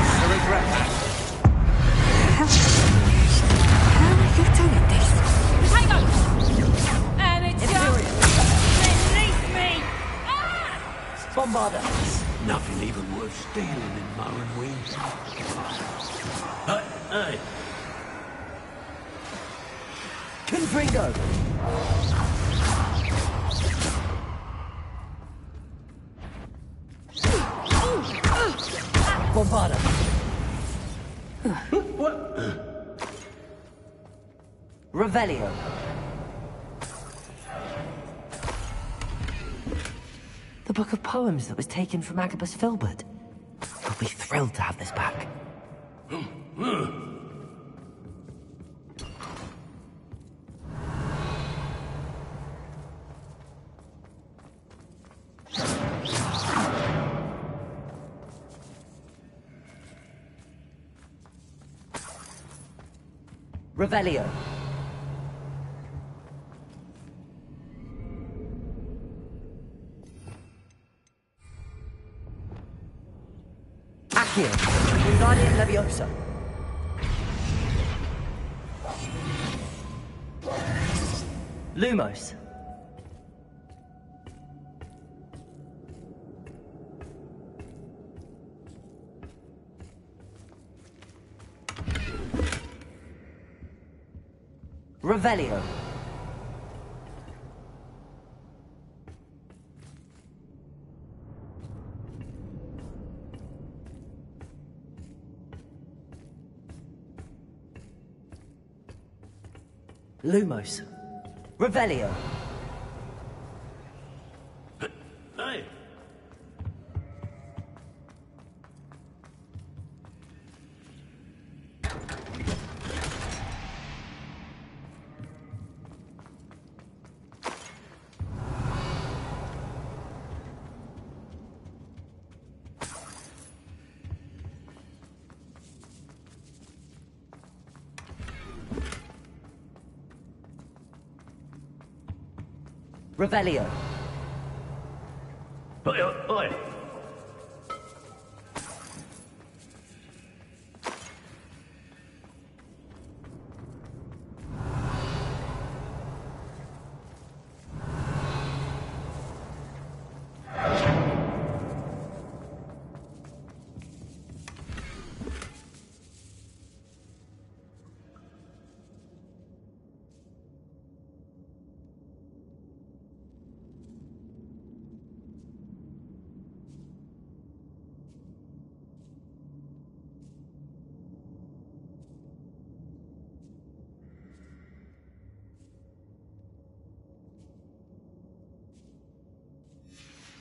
I regret that. How are you doing this? Potato! And it's release me! Bombarda. Nothing even worth stealing in Moran Wings. Hey! Confringo. Bombarda. What? Revelio. The book of poems that was taken from Agabus Filbert. I'll be thrilled to have this back. Revelio. Accio. Wingardium Leviosa. Lumos. Revelio. Lumos. Revelio. Revelio. Oi, oi.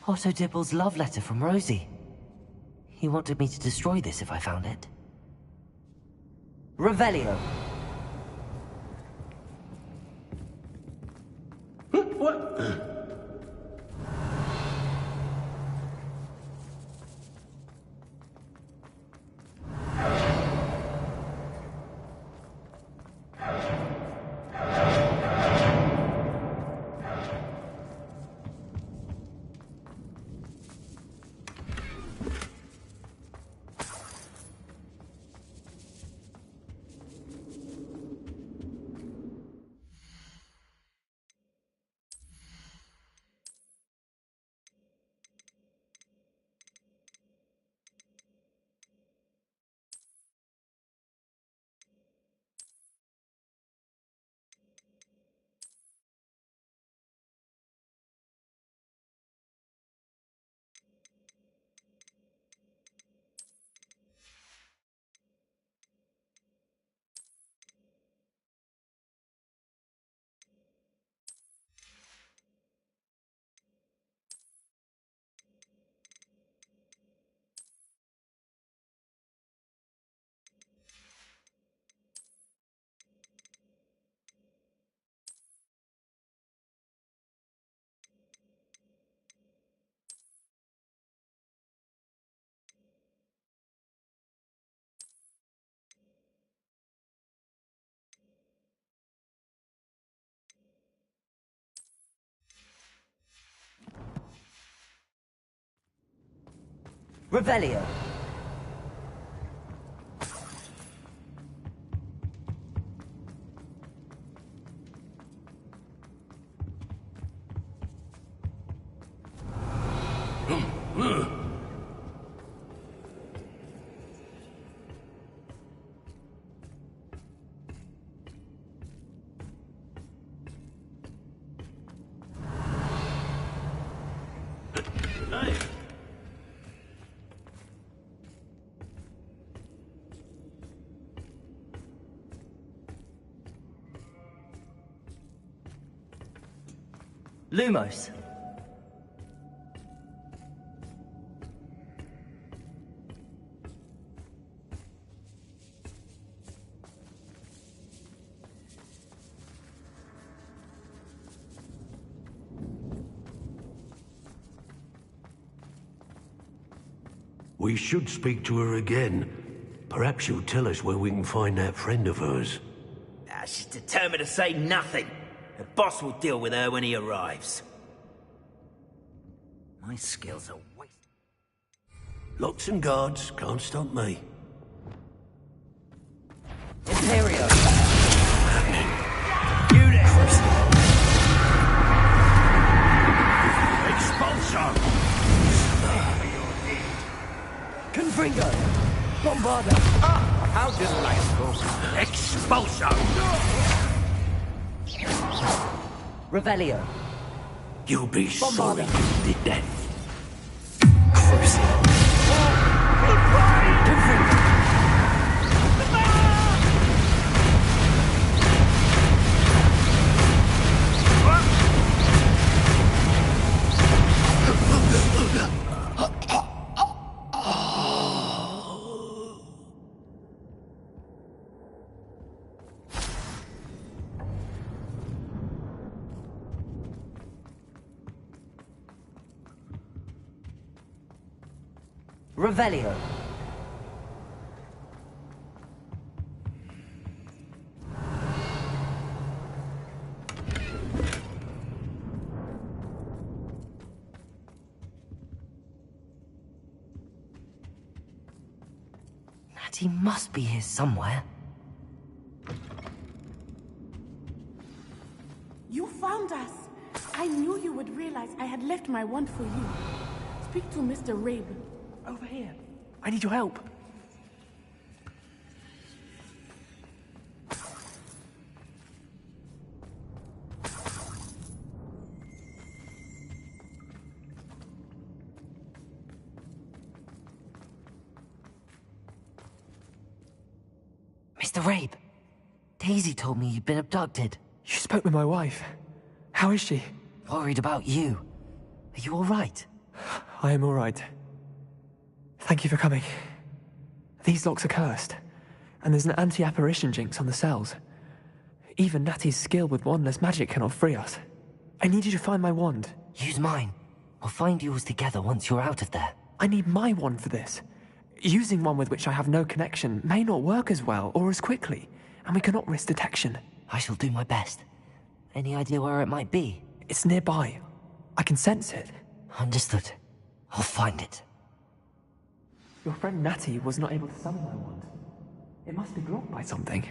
Otto Dibble's love letter from Rosie. He wanted me to destroy this if I found it. Revelio. What? Revelio. Lumos. We should speak to her again. Perhaps she'll tell us where we can find that friend of hers. She's determined to say nothing. The boss will deal with her when he arrives. My skills are wasted. Locks and guards can't stop me. Imperio. You there! Expulsion! Confringo! Bombarda! How delightful! Expulsion! Revelio. You'll be sorry Bombarda. you did that. Crucial. Confringo! Revelio. But he must be here somewhere. You found us! I knew you would realize I had left my wand for you. Speak to Mr. Rabe. Over here. I need your help. Mr. Rabe, Daisy told me you'd been abducted. You spoke with my wife. How is she? Worried about you. Are you all right? I am all right. Thank you for coming. These locks are cursed, and there's an anti-apparition jinx on the cells. Even Natty's skill with wandless magic cannot free us. I need you to find my wand. Use mine. We'll find yours together once you're out of there. I need my wand for this. Using one with which I have no connection may not work as well or as quickly, and we cannot risk detection. I shall do my best. Any idea where it might be? It's nearby. I can sense it. Understood. I'll find it. Your friend Natty was not able to summon my wand. It must be blocked by something.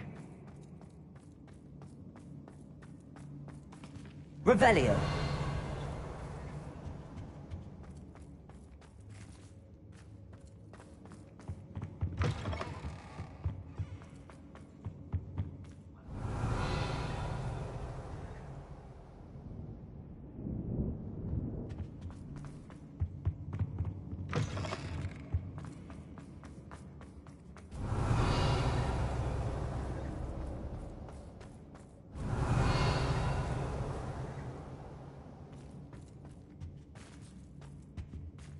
Revelio.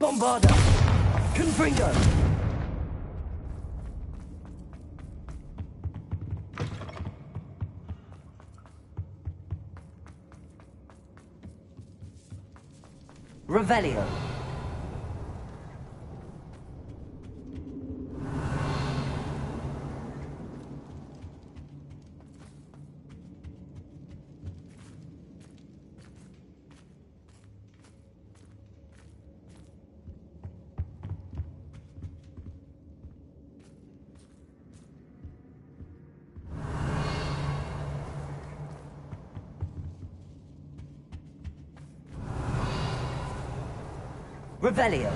Bombarda! Confringo! Revelio. Revelio.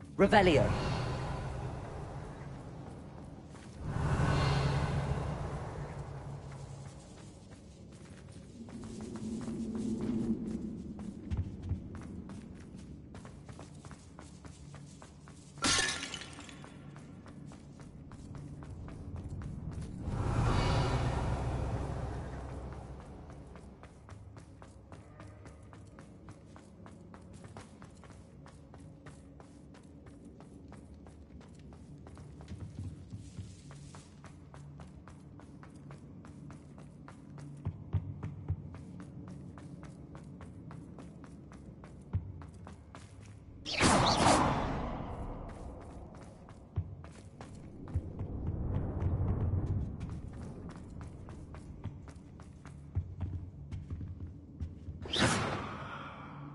Revelio.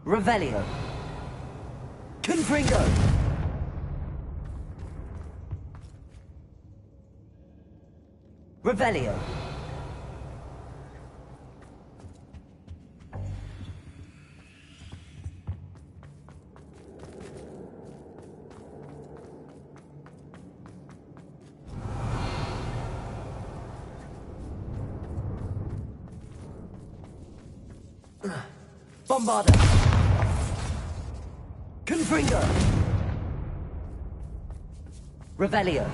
Revelio. Confringo! Revelio. Bombarda! Confringo! Revelio.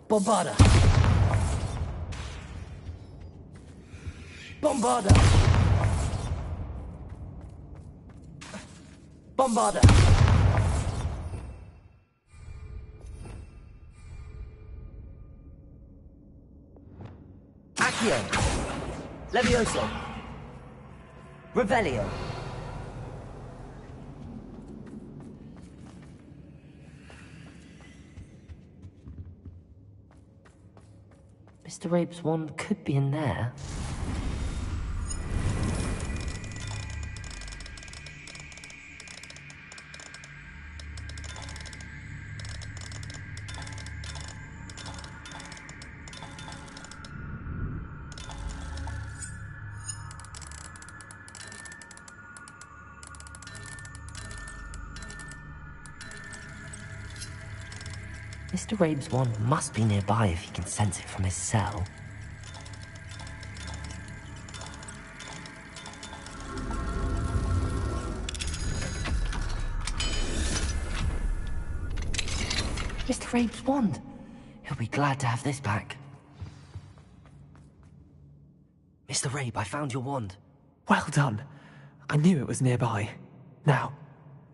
Bombarda! Bombarda! Bombarda! Accio! Levioso! Revelio! Mr. Rabe's wand could be in there. Mr. Rabe's wand must be nearby if he can sense it from his cell. Mr. Rabe's wand! He'll be glad to have this back. Mr. Rabe, I found your wand. Well done. I knew it was nearby. Now,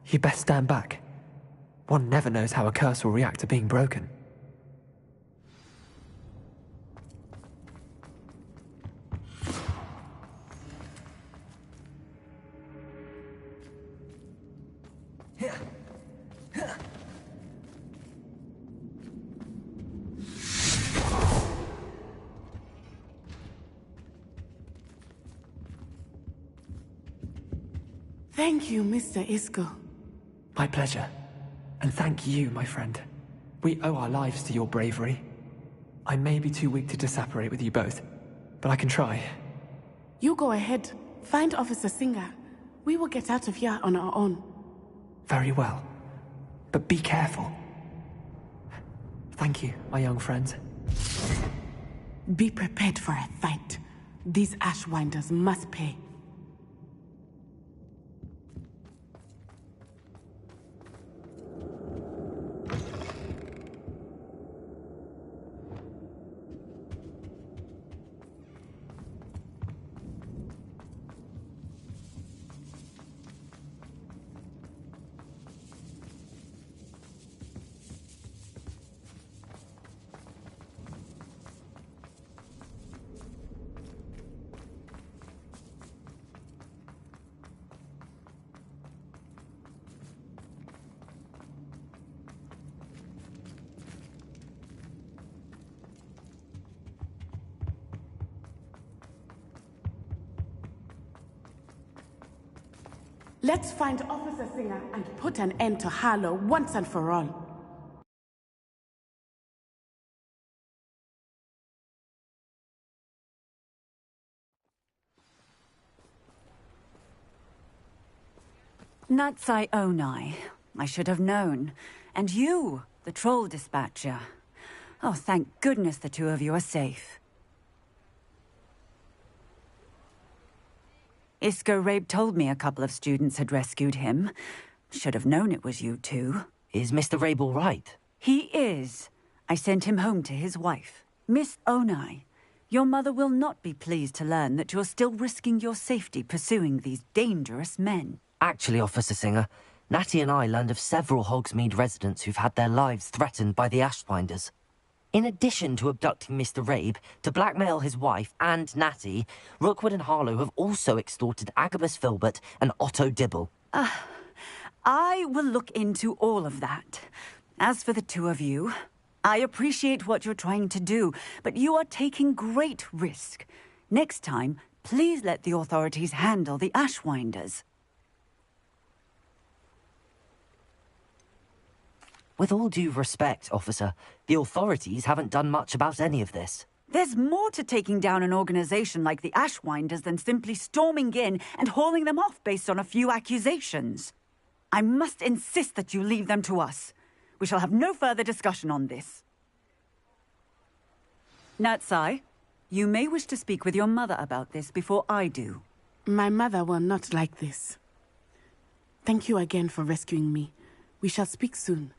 you best stand back. One never knows how a curse will react to being broken. Thank you, Mr. Isco. My pleasure. And thank you, my friend. We owe our lives to your bravery. I may be too weak to disapparate with you both, but I can try. You go ahead. Find Officer Singer. We will get out of here on our own. Very well. But be careful. Thank you, my young friends. Be prepared for a fight. These Ashwinders must pay. Let's find Officer Singer and put an end to Harlow once and for all. Natsai Onai. I should have known. And you, the troll dispatcher. Oh, thank goodness the two of you are safe. Isco Rabe told me a couple of students had rescued him. Should have known it was you two. Is Mr. Rabe all right? He is. I sent him home to his wife. Miss Onai, your mother will not be pleased to learn that you're still risking your safety pursuing these dangerous men. Actually, Officer Singer, Natty and I learned of several Hogsmeade residents who've had their lives threatened by the Ashwinders. In addition to abducting Mr. Rabe, to blackmail his wife and Natty, Rookwood and Harlow have also extorted Agabus Filbert and Otto Dibble. I will look into all of that. As for the two of you, I appreciate what you're trying to do, but you are taking great risk. Next time, please let the authorities handle the Ashwinders. With all due respect, officer, the authorities haven't done much about any of this. There's more to taking down an organization like the Ashwinders than simply storming in and hauling them off based on a few accusations. I must insist that you leave them to us. We shall have no further discussion on this. Natsai, you may wish to speak with your mother about this before I do. My mother will not like this. Thank you again for rescuing me. We shall speak soon.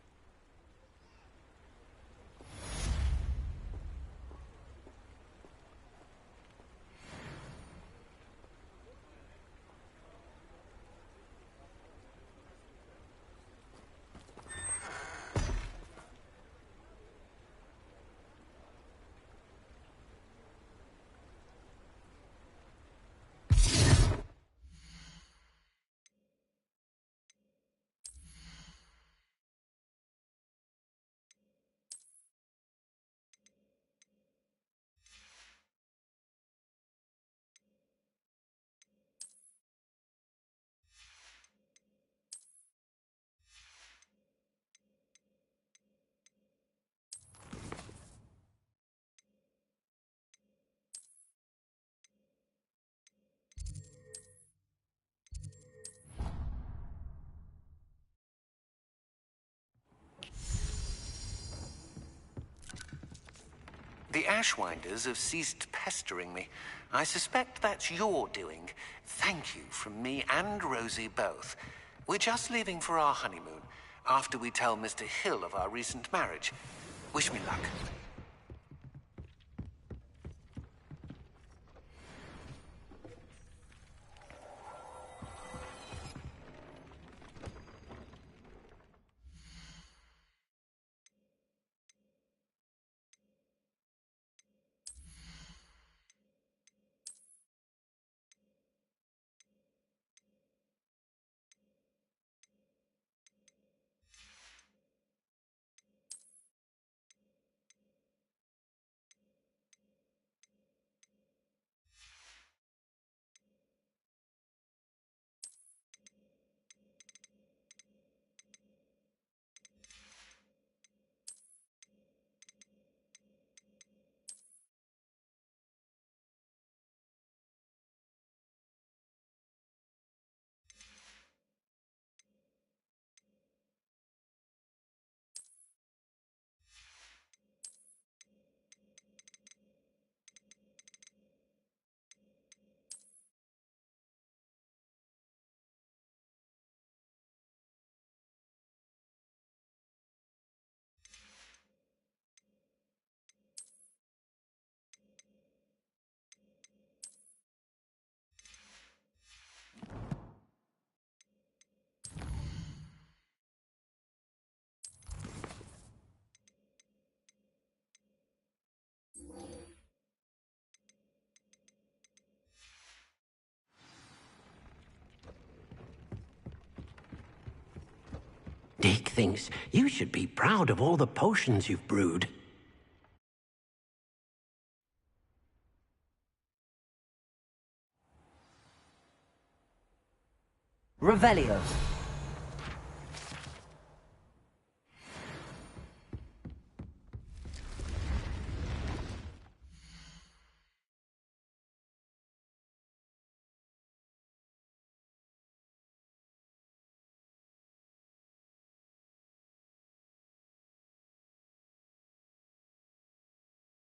The Ashwinders have ceased pestering me. I suspect that's your doing. Thank you from me and Rosie both. We're just leaving for our honeymoon, after we tell Mr. Hill of our recent marriage. Wish me luck. Dick thinks you should be proud of all the potions you've brewed. Revelio.